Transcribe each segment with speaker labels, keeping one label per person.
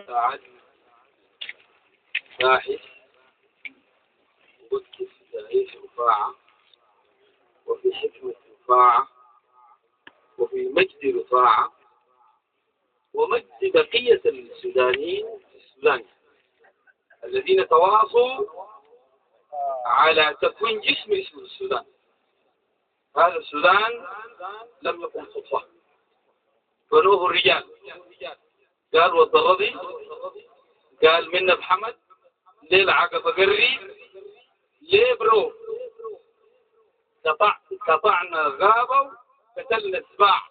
Speaker 1: ساعات باحث وقلت في تاريخ رفاعة وفي حكمة رفاعة وفي مجد رفاعة ومجد بقية السودانيين في السودان الذين تواصوا على تكوين جسم اسمه السودان. هذا السودان لم يكن صدفة، بنوه الرجال. قال والضرضي، قال منا بحمد، ليه العقبة قري، ليه برو، قطعنا غابة وقتلنا السباع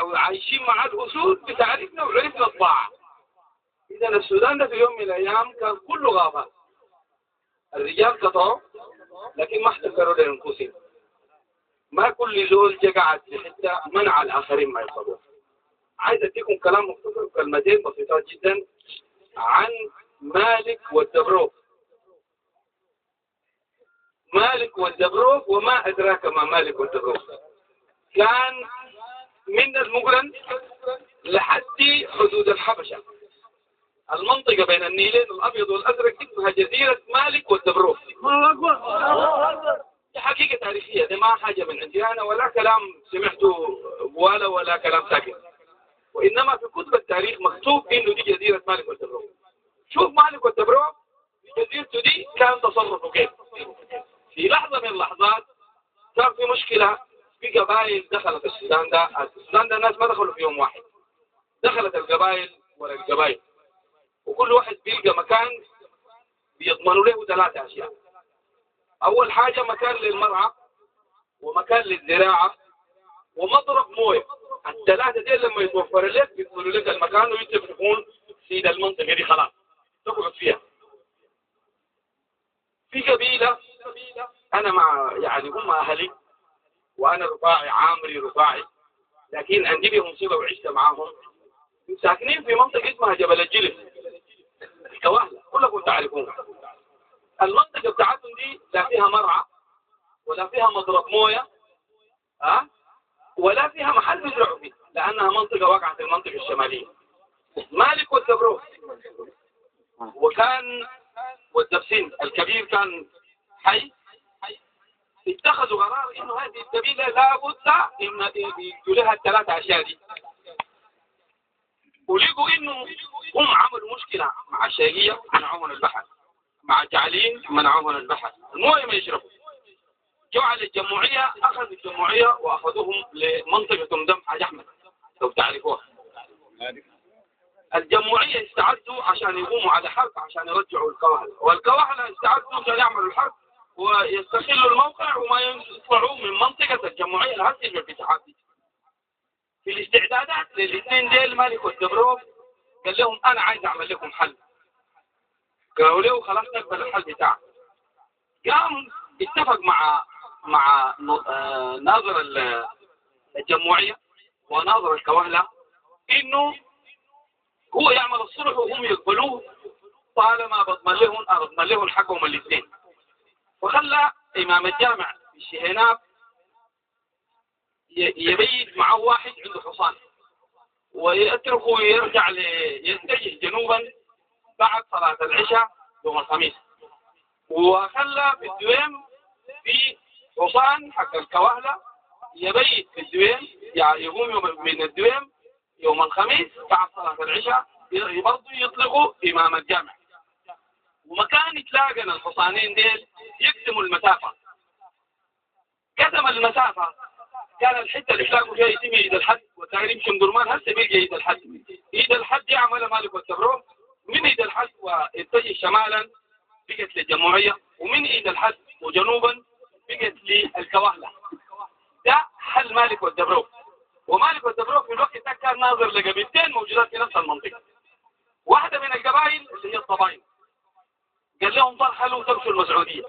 Speaker 1: وعايشين مع الأسود بتعرفنا وعرفنا الطاعة. إذا السودان ده في يوم من الأيام كان كله غابات. الرجال قطعوا لكن ما احتكروا لأنفسهم. ما كل زول قاعد في حتة منع الآخرين ما يصلوا. عايز أديكم كلام مختصر، كلمتين بسيطات جدا عن مالك والدبروك. مالك والدبروك وما أدراك ما مالك والدبروك. كان من المقرن لحد حدود الحبشة، المنطقة بين النيلين الأبيض والأزرق اسمها جزيرة مالك والدبروك. الله أكبر. دي حقيقة تاريخية، دي ما حاجة من عندي أنا ولا كلام سمعته ولا كلام ساكن، وإنما في كتب التاريخ مكتوب إنه دي جزيرة مالك والدبروك. شوف مالك والدبروك جزيرته دي كان تصرفه كيف. في لحظة من اللحظات كان في مشكلة، في قبائل دخلت السودان ده الناس ما دخلوا في يوم واحد، دخلت القبائل ولا القبائل، وكل واحد بيلقى مكان بيضمنوا له 3 أشياء. أول حاجة مكان للمرعى ومكان للزراعة ومضرب مويه. ال3 دي لما يتوفر لك بيقولوا لك المكان وانت بتكون سيد المنطقة دي خلاص تقعد فيها. في قبيلة أنا مع يعني هم أهلي وأنا رفاعي عامري رفاعي، لكن عندي بهم صلة وعشت معاهم، ساكنين في منطقة اسمها جبل الجلف الكواهلة، كلكم تعرفونها. المنطقة بتاعتهم دي لا فيها مرعى ولا فيها مضرب مويه ولا فيها محل بيزرعوا فيه، لأنها منطقة واقعة في المنطقة الشمالية. مالك والدبروك وكان والدبسين الكبير كان حي، اتخذوا قرار انه هذه القبيلة لابد ان يدوا لها ال3 أشياء دي، ولقوا انه هم عملوا مشكلة مع الشيقية منعوهم البحر، مع الجعلين منعوهم البحر، المويه ما يشربوا. جو على الجمهورية، أخذ الجمهورية وأخذوهم لمنطقة مدم حاج أحمد لو تعرفوها. الجمهورية استعدوا عشان يقوموا على حرب عشان يرجعوا الكواهلة، والكواهلة استعدوا عشان يعملوا الحرب ويستغلوا الموقع وما يطلعوا من منطقة الجمهورية لهذه الاتحاد. في الاستعدادات للاثنين ديل مالك والدبروك قال لهم أنا عايز أعمل لكم حل. قالوا له خلاص نقبل الحل بتاعك. قام اتفق مع ناظر الجمهورية وناظر الكواهلة إنه هو يعمل الصلح وهم يقبلوه طالما بضمن لهم حقهم الاثنين. وخلى إمام الجامع في الشهيناب يبيت معه واحد عنده حصان ويتركه يرجع يتجه جنوبا بعد صلاة العشاء يوم الخميس، وخلى في الدويم في حصان حق الكواهلة يبيت في الدويم، يعني يقوم من الدويم يوم الخميس بعد صلاة العشاء برضو يطلقوا إمام الجامع. ومكان يتلاقن الحصانين ديل يقسموا المسافة. قسم المسافة، كان الحتة اللي تلاقوا فيها يتم إيد الحد، وتقريبا يمشي درمان هسه بيجي إيد الحد. إيد الحد يعمل مالك والدبروك، من إيد الحد ويتجه شمالا بقت للجمهورية، ومن إيد الحد وجنوبا بقت للكواهلة. ده حل مالك والدبروك. ومالك والدبروك في الوقت ده كان ناظر لقبيلتين موجودات في نفس المنطقة. واحدة من القبائل اللي هي الطباين قال لهم ترحلوا تمشوا المسعودية،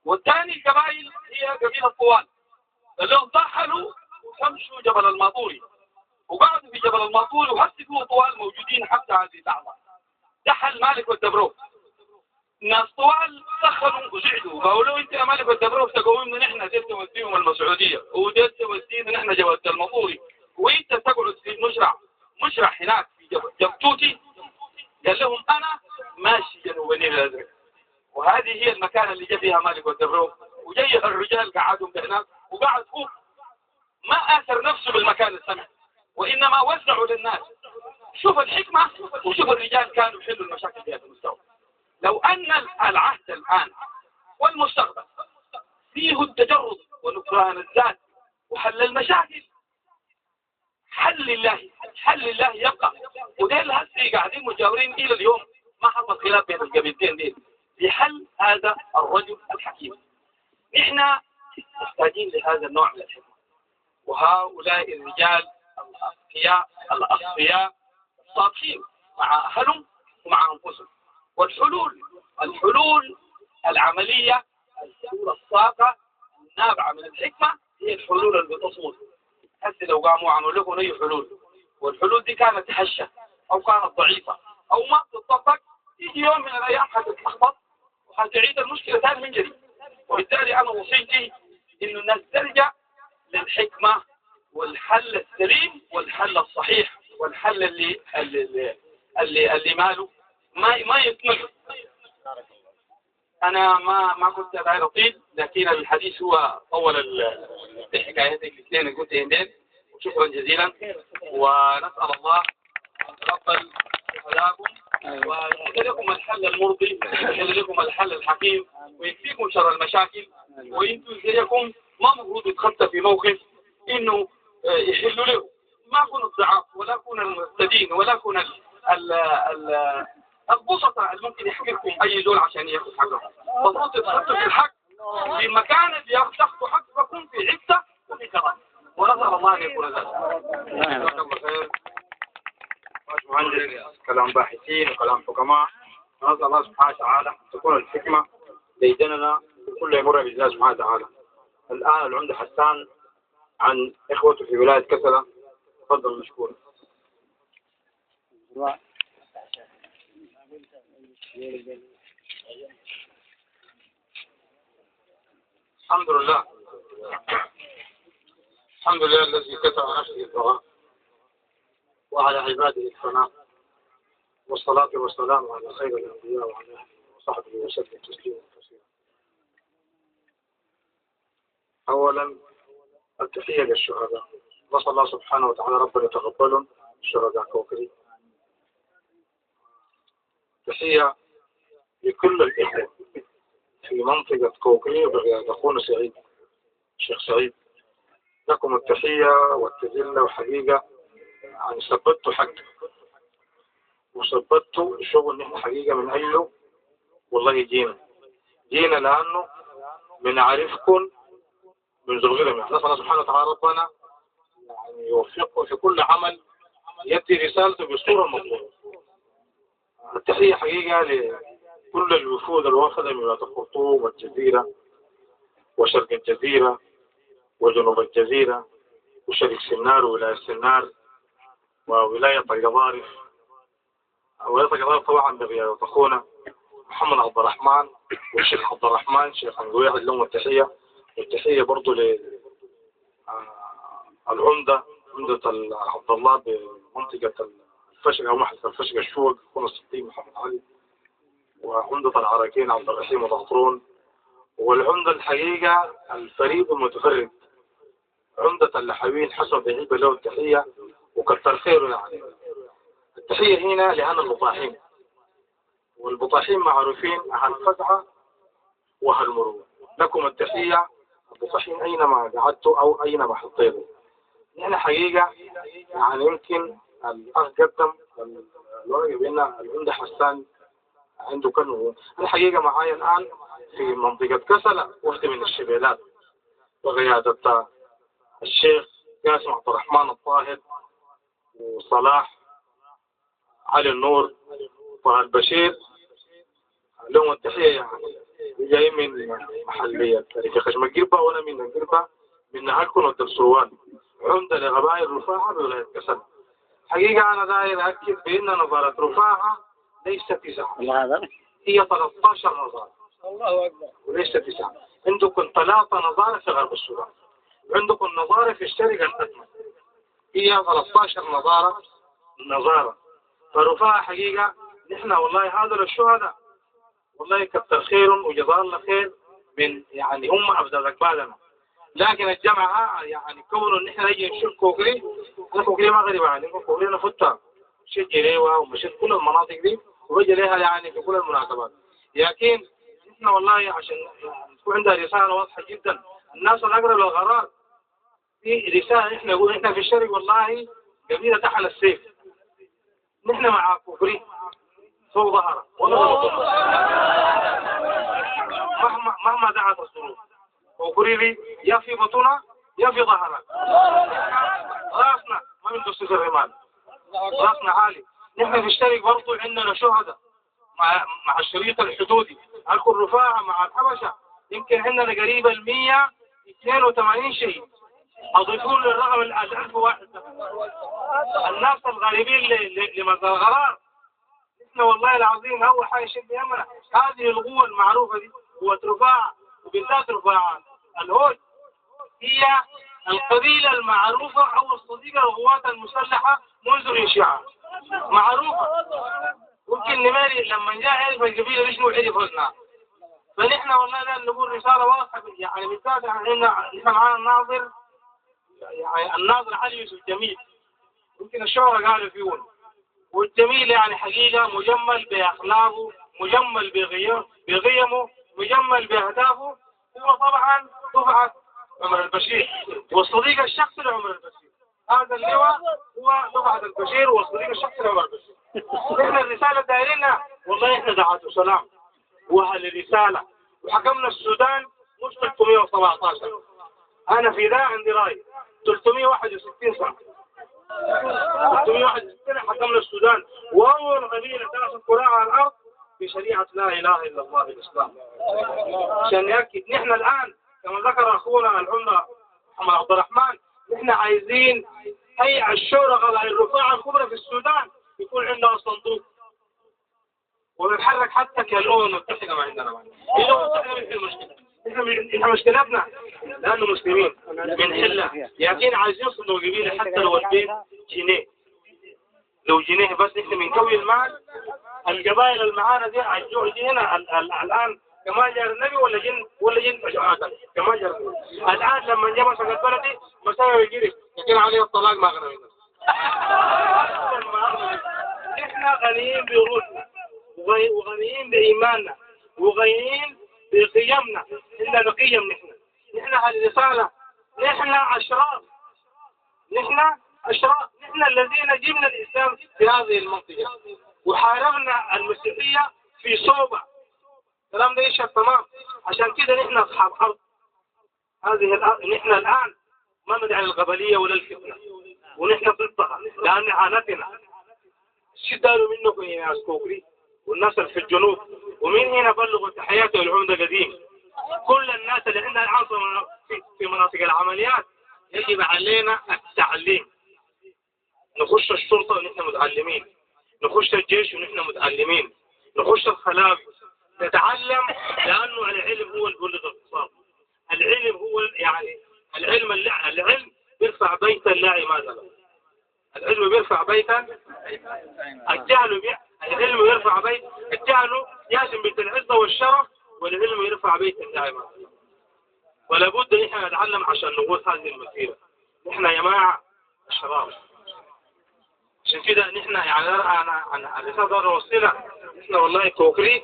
Speaker 1: والثاني القبائل هي قبيلة طوال قال لهم ترحلوا وتمشوا جبل الماطوري، وقعدوا في جبل الماطوري وهسه طوال موجودين حتى هذه اللحظة. ده حل مالك والدبروك. ناس طوال دخلوا وزعلوا قالوا انت يا مالك والدبروك تقومنا نحن ديل توديهم المسعودية وديل تودينا نحن جبل الماطوري، وانت تقعد في مشرع هناك في جبتوتي، قال لهم أنا ماشي جنوب النيل الأزرق، وهذه هي المكان اللي جاء فيها مالك والدبروك، وجاي الرجال قعدوا هناك وقعد فوق، ما آثر نفسه بالمكان السمح، وإنما وزعوا للناس. شوف الحكمة وشوف الرجال كانوا يحلوا المشاكل في هذا المستوى. لو أن العهد الآن والمستقبل فيه التجرد ونكران الذات وحل المشاكل، حل الله يبقى. وديل هسي قاعدين مجاورين إلى اليوم، ما حصل خلاف بين القبيلتين دي لحل هذا الرجل الحكيم. نحن محتاجين لهذا النوع من الحكمة، وهؤلاء الرجال الأصفياء الصادقين مع أهلهم ومع أنفسهم. والحلول العملية، الحلول الصاقة النابعة من الحكمة هي الحلول اللي بتصمد. هسه لو قاموا عملوا لكم أي حلول، والحلول دي كانت هشة أو كانت ضعيفة أو ما تتطبق، يجي يوم من الأيام حتتلخبط وحتعيد المشكلة ثاني من جديد. وبالتالي أنا وصيتي إنه الناس ترجع للحكمة والحل السليم والحل الصحيح والحل اللي ماله ما يكمل. أنا ما كنت داعي أطيل، لكن الحديث هو طول الحكايتين الاثنين اللي قلتهم دين، وشكرا جزيلا، ونسأل الله أن يتقبل هداكم ويجعل لكم الحل المرضي ويجعل لكم الحل الحكيم ويكفيكم شر المشاكل. وإنتم زيكم ما مفروض يتخطى في موقف إنه يحلوا له، ما كن الضعاف ولا كن المستدين ولا كن البسطة اللي ممكن يحكيكم أي زول عشان ياخذ حقه. المفروض تتخطوا في الحق في مكان اللي تاخذوا حقكم في عزة وفي كرامة، ونسأل الله أن يكون ذلك. جزاك الله خير. مهندس كلام باحثين وكلام حكماء، نسأل الله سبحانه وتعالى أن تكون الحكمة ليدننا كل يمر بالله سبحانه وتعالى. الآن العمدة حسان عن إخوته في ولاية كسلة، تفضل مشكور. الحمد لله الذي كتب نفسه الدعاء وعلى عباده الثناء، والصلاة والسلام على خير الأنبياء وعلى آله وصحبه وسلم تسليما كثيرا. أولا التحية للشهداء، نسأل الله سبحانه وتعالى ربنا يتقبلهم الشهداء كوكري. تحية لكل الإخوة في منطقة كوكري بقيادة أخونا سعيد الشيخ سعيد، لكم التحية والتذلة، وحقيقة يعني ثبتوا حقك وثبتوا الشغل نحن حقيقة من أجله. والله جينا لأنه بنعرفكم من ذرغلهم. نسأل الله سبحانه وتعالى ربنا يعني يوفقكم في كل عمل يأتي رسالته بالصورة المطلوبة. التحية حقيقة لكل الوفود الوافدة من ولاية الخرطوم والجزيرة وشرق الجزيرة وجنوب الجزيرة وشرق سنار وولاية سنار وولاية الجضارف. ولاية الجضارف طبعا بقيادة أخونا محمد عبد الرحمن والشيخ عبد الرحمن شيخ انقوياء، لهم التحية. والتحية برضو للعمدة عمدة عبد الله بمنطقة الفشق أو محل الفشق الشوق أخونا الصديق محمد علي، وعمدة العراكين عبد الرحيم وضغطرون، والعمدة الحقيقة الفريد المتفرد عمدة اللحوين حسن بهيبة له التحية وكثر خيره. يعني التحية هنا لأهل البطاحين، والبطاحين معروفين أهل فزعة وأهل مروة. لكم التحية البطاحين أينما قعدتوا أو أينما حطيتوا. نحن حقيقة يعني يمكن الأخ قدم الورقة بأن العمدة حسان عنده كنه. أنا حقيقة معايا الآن في منطقة كسلة وحدة من الشبيلات بقيادة الشيخ قاسم عبد الرحمن الطاهر وصلاح علي النور طه البشير، لهم التحية. يعني جاي من محلية في خشم القربة وأنا من القربة من نهاركم والدرسوان، عمدة لغبائل رفاعة بولاية كسلة. حقيقة أنا داير أكد بأن نظارة رفاعة ليست 9، هي 13 نظارة. الله أكبر. وليست 9. عندكم 3 نظارة في غرب السودان، عندكم نظارة في الشرق الأدنى، هي 13 نظارة
Speaker 2: فرفاع حقيقة نحن والله هذول الشهداء والله كتر خيرهم وجزاه الله خير من يعني هم أبذل أكبادنا. لكن الجامعة يعني كونه إن إحنا نجي نشوف كوكري، أنا كوكري ما غريب عني، كوكري أنا فتها مشيت جريوة ومشيت كل المناطق دي وبجي لها يعني في كل المناسبات. لكن إحنا والله عشان تكون عندها رسالة واضحة جدا الناس الأقرب للقرار، في رسالة إحنا نقول إحنا في الشرق والله قبيلة تحل السيف، نحن مع كوكري فوق ظهره مهما دعت الظروف كوكري لي يا في بطنها يا في ظهرها. راسنا ما بندوس الرمال، راسنا عالي. نحن في الشرق برضو عندنا شهداء مع الشريط الحدودي الكل رفاعة مع الحبشة، يمكن عندنا قريبا 182 شهيد. أضيفون للرقم 1000 واحد. الناس الغالبين لمرضى الغرار نحن والله العظيم أول حاجة شد يمنا هذه القوة المعروفة دي قوة رفاعة، وبالذات رفاعة الهوج هي القبيلة المعروفة أو الصديقة للقوات المسلحة منذ إنشائها معروفة. ممكن نماري لما جاء عرف القبيلة دي شنو عرف وزنها. فنحن والله لازم نقول رسالة واضحة يعني بالذات نحن معنا الناظر يعني الناظر علي يوسف جميل، يمكن الشهرة قالوا فيون، والجميل يعني حقيقة مجمل بأخلاقه مجمل بقيمه مجمل بأهدافه. هو طبعا دفعة عمر البشير والصديق الشخصي لعمر البشير، هذا اللواء هو دفعة البشير والصديق الشخصي لعمر البشير. احنا الرسالة دايرينها والله احنا دعاة سلام وأهل الرسالة، وحكمنا السودان مش 317. أنا في ذا عندي رأي 361 سنة 361 حكمنا السودان، وأول قبيلة تأخذ قراءة على الأرض بشريعة لا إله إلا الله الإسلام. عشان نأكد نحن الآن كما ذكر أخونا العمدة محمد عبد الرحمن، نحن عايزين هيئة الشورى قضاء الرفاعة الكبرى في السودان يكون عندها صندوق ونتحرك حتى كالأمم المتحدة ما عندنا معنى. الأمم المتحدة في المشكلة، إحنا مشكلتنا لأنه مسلمين من حلة، لكن عايزين صندوق قبيلة حتى لو البيت جنيه، لو جنيه بس نحن من كوي المال. القبائل المعانا دي هنا الآن كما جاء النبي ولا جن كما جاء الآن لما جاء مسكت بلدي مساوي الجري لكن عليه الطلاق ما غنى منه. احنا غنيين بروحنا وغنيين بإيماننا وغنيين بقيمنا، إلا بقيم نحن هالرسالة، نحن أشراف، نحن الذين جبنا الإسلام في هذه المنطقة وحاربنا المسيحية في صوبة. الكلام ده يشهد تمام. عشان كده نحن أصحاب أرض هذه الأرض. نحن الآن ما ندعي القبلية ولا الفتنة ونحن ضدها لأن عانتنا شداروا منكم يا ناس كوكري والناس في الجنوب، ومن هنا بلغوا تحياتي والعمدة قديم. كل الناس اللي عندها الآن في مناطق العمليات يجب علينا التعليم. نخش الشرطة ونحن متعلمين، نخش الجيش ونحن متعلمين، نخش الخلاف نتعلم، لأنه العلم هو اللي بيولد الاقتصاد. العلم هو يعني العلم بيرفع بيتا لا عماد له. العلم بيرفع بيتا، العلم يرفع بيت، الجهل يهدم بيت العزة والشرف، والعلم يرفع بيتا لا عماد له. ولا بد نحن نتعلم عشان نغوص هذه المسيرة. نحن يا جماعة الشباب، عشان كده نحن يعني أنا الرسالة نوصلها. نحن والله كوكري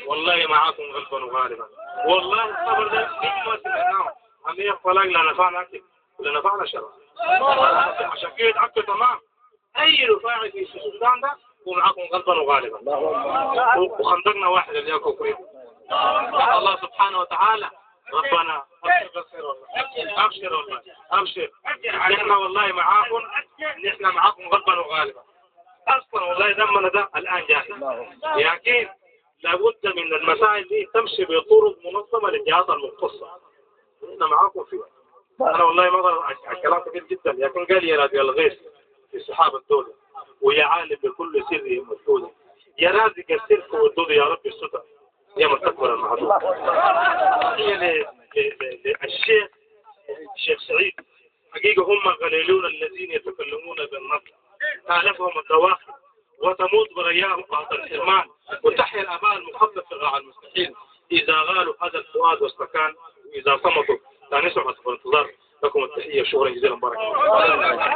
Speaker 2: والله معاكم غلبا وغالبا، والله الصبر ده ما سمعناه عمية فلاق لا نفعنا أكل ولا نفعنا شباب. عشان كده تأكد تمام أي رفاعي في السودان ده ومعاكم غلبا وغالبا، وخندقنا واحد اللي هو كوكري. الله سبحانه وتعالى ربنا أبشر والله أبشر، نحن والله معاكم، نحن معاكم غلبا وغالبا. أصلا والله دمنا ده الآن جاهز، لكن لابد من المسائل دي تمشي بطرق منظمة للجهات المختصة. نحن معاكم فيها. أنا والله ما أقدر الكلام كبير جدا، لكن قال يا رازق الغيث في سحاب الدولة ويا عالم بكل سر مشهود، يا رازق السلك والدولة يا رب الستر يا مستقبل المعروف. هي الشيخ سعيد حقيقة هم قليلون الذين يتكلمون بالنص، تالفهم الدواخل وتموت برياهم قهر الحرمان، وتحيا الآباء المخطط في الراعي المستحيل إذا غالوا هذا الفؤاد واستكان، وإذا صمتوا لا نسمع في الانتظار. لكم التحية، شكرا جزيلا، بارك الله.